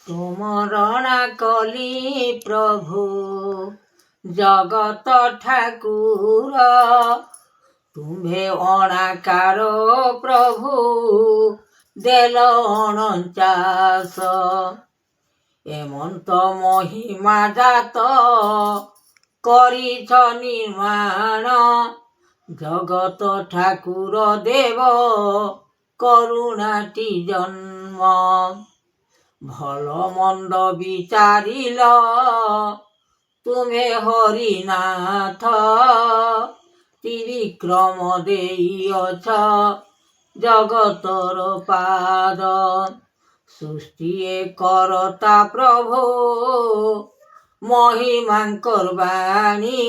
ତୁମରଣା କଲି ପ୍ରଭୁ ଜଗତ ଠାକୁର, ତୁମ୍ଭେ ଅଣାକାର ପ୍ରଭୁ ଦେଲ ଅଣଚାଶ। ଏମନ୍ତ ମହିମା ଜାତ କରିଛ ନିର୍ମାଣ, ଜଗତ ଠାକୁର ଦେବ କରୁଣାଟି ଜନ୍ମ। ଭଲ ମନ୍ଦ ବିଚାରିଲ ତୁମେ ହରିନାଥ, ତ୍ରିବିକ୍ରମ ଦେଇଅଛ ଜଗତର ପାଦ। ସୃଷ୍ଟିଏ କରତା ପ୍ରଭୁ ମହିମାଙ୍କର ବାଣୀ,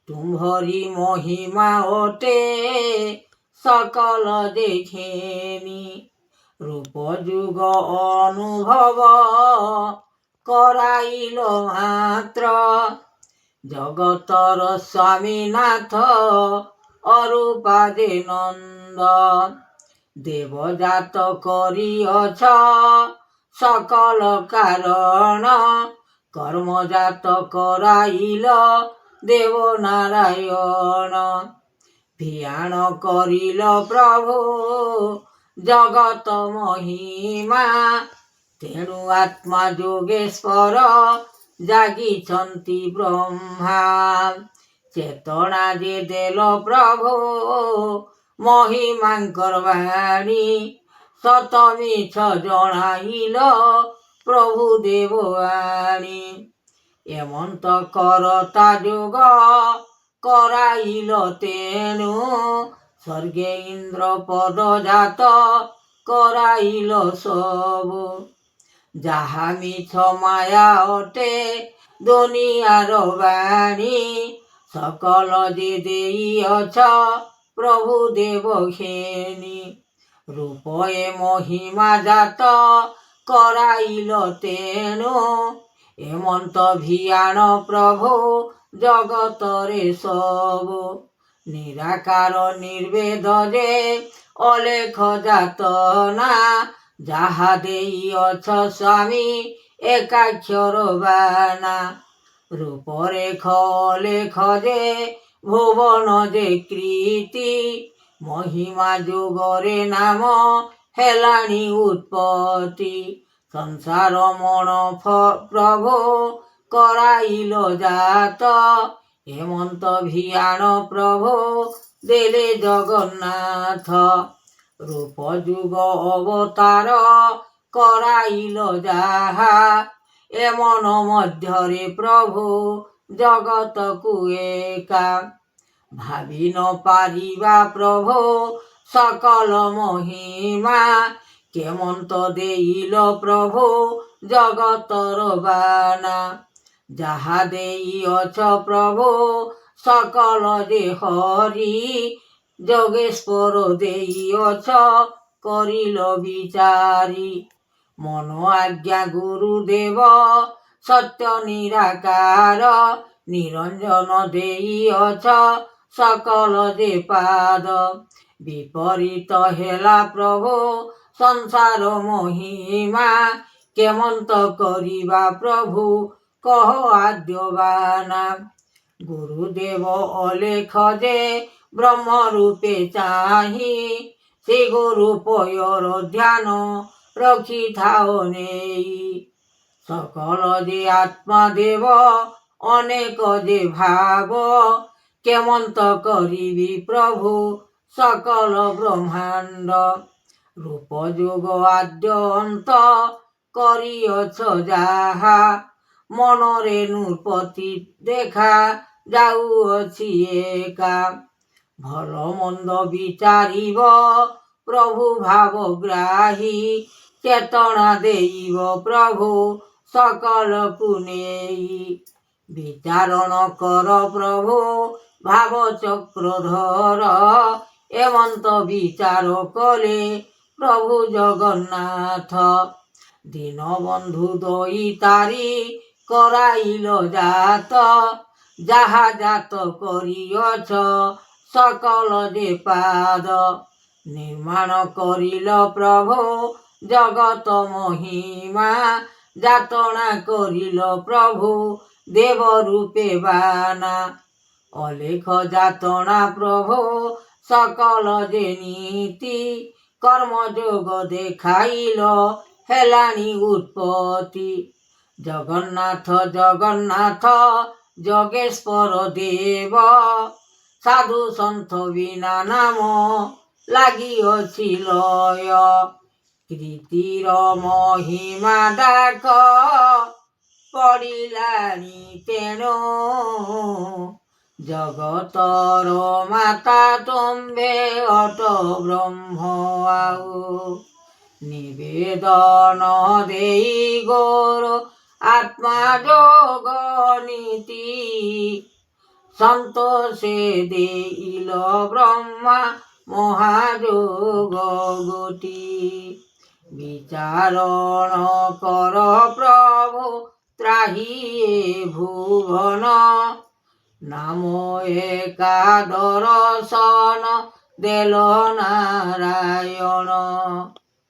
ତୁମ୍ଭରି ମହିମା ଅଟେ ସକଳ ଦେଖେନି। ରୂପ ଯୁଗ ଅନୁଭବ କରାଇଲ ମାତ୍ର, ଜଗତର ସ୍ୱାମୀନାଥ ଅରୂପା ଯେ ନନ୍ଦ। ଦେବଜାତ କରିଅଛ ସକଳ କାରଣ, କର୍ମଜାତ କରାଇଲ ଦେବ ନାରାୟଣ। ଭିଆଣ କରିଲ ପ୍ରଭୁ ଜଗତ ମହିମା, ତେଣୁ ଆତ୍ମା ଯୋଗେଶ୍ୱର ଜାଗିଛନ୍ତି ବ୍ରହ୍ମା। ଚେତନା ଯେ ଦେଲ ପ୍ରଭୁ ମହିମାଙ୍କର ବାଣୀ, ସତ ମିଛ ଜଣାଇଲ ପ୍ରଭୁ ଦେବବାଣୀ। ଏମନ୍ତ କରତା ଯୋଗ କରାଇଲ ତେଣୁ, ସ୍ୱର୍ଗେ ଇନ୍ଦ୍ର ପଦଜାତ କରାଇଲ ସବୁ। ଯାହା ମିଛ ମାୟା ଅଟେ ଦୁନିଆର ବାଣୀ, ସକଳ ଯେ ଦେଇଅଛ ପ୍ରଭୁ ଦେବ ଘେନି। ରୂପେ ମହିମା ଜାତ କରାଇଲ ତେଣୁ, ଏମନ୍ତ ଭିଆଣ ପ୍ରଭୁ ଜଗତରେ ସବୁ। ନିରାକାର ନିର୍ବେଦ ଯେ ଅଲେଖ ଯାତନା, ଯାହା ଦେଇଅଛ ସ୍ୱାମୀ ଏକାକ୍ଷର ବାନା। ରୂପରେଖ ଅଲେଖ ଯେ ଭୁବନ ଯେ କୀର୍ତ୍ତି, ମହିମା ଯୋଗରେ ନାମ ହେଲାଣି ଉତ୍ପତ୍ତି। ସଂସାର ମଣ ପ୍ରଭୁ କରାଇଲ ଜାତ, ଏମନ୍ତ ଭିଆଣ ପ୍ରଭୁ ଦେଲେ ଜଗନ୍ନାଥ। ରୂପ ଯୁଗ ଅବତାର କରାଇଲ ଯାହା, ଏମନ ମଧ୍ୟରେ ପ୍ରଭୁ ଜଗତକୁ ଏକା। ଭାବି ନ ପାରିବା ପ୍ରଭୁ ସକଳ ମହିମା, କେମନ୍ତ ଦେଇଲ ପ୍ରଭୁ ଜଗତର ବାନା। ଯାହା ଦେଇଅଛ ପ୍ରଭୁ ସକଳ ଯେ ହରି, ଯୋଗେଶ୍ୱର ଦେଇଅଛ କରିଲ ବିଚାରି। ମନ ଆଜ୍ଞା ଗୁରୁଦେବ ସତ୍ୟ ନିରାକାର, ନିରଞ୍ଜନ ଦେଇଅଛ ସକଳ ଯେ ପାଦ। ବିପରୀତ ହେଲା ପ୍ରଭୁ ସଂସାର ମହିମା, କେମନ୍ତ କରିବା ପ୍ରଭୁ କହ ଆଦ୍ୟବାନା। ଗୁରୁଦେବ ଅଲେଖ ଯେ ବ୍ରହ୍ମ ରୂପେ ଚାହିଁ, ସେ ଗୁରୁ ପୟର ଧ୍ୟାନ ରଖିଥାଅ ନେଇ। ସକଳ ଯେ ଆତ୍ମା ଦେବ ଅନେକ ଯେ ଭାବ, କେମନ୍ତ କରିବି ପ୍ରଭୁ ସକଳ ବ୍ରହ୍ମାଣ୍ଡ। ରୂପ ଯୋଗ ଆଦ୍ୟ ଅନ୍ତ କରିଅଛ ଯାହା, ମନରେ ନୃପତି ଦେଖା ଯାଉଅଛି ଏକା। ଭଲ ମନ୍ଦ ବିଚାରିବ ପ୍ରଭୁ ଭାବଗ୍ରାହୀ, ଚେତନା ଦେଇବ ପ୍ରଭୁ ସକଳକୁ ନେଇ। ବିଚାରଣ କର ପ୍ରଭୁ ଭାବ ଚକ୍ରଧର, ଏମନ୍ତ ବିଚାର କଲେ ପ୍ରଭୁ ଜଗନ୍ନାଥ। ଦୀନବନ୍ଧୁ ଦଇତାରି କରାଇଲ ଜାତ, ଯାହା ଜାତ କରିଅଛ ସକଳ ଯେ ପାଦ। ନିର୍ମାଣ କରିଲ ପ୍ରଭୁ ଜଗତ ମହିମା, যাতনা করিল প্রভু দেব রূপে বানা। অলেখ যাতনা প্রভু সকল যে নীতি, কর্মযোগ দেখাইল হেলানি উৎপত্তি। জগন্নাথ জগন্নাথ যোগেশ্বর দেব, সাধু সন্থ বিনা নাম লাগিଅছিল। কীর্তির মহিমা ডাক পড়িলানি তেণু, জগতর মাতা তুম্বে অট ব্রহ্ম আউ। নিবেদন দেই গৌর আত্মা যোগ নীতি, সন্তোষে দেইল ব্রহ্মা মহাযোগ গতি। বিচারণ কর প্রভু ত্রাহিয়ে ভুবন, নাম একাদর্শন দেল নারায়ণ।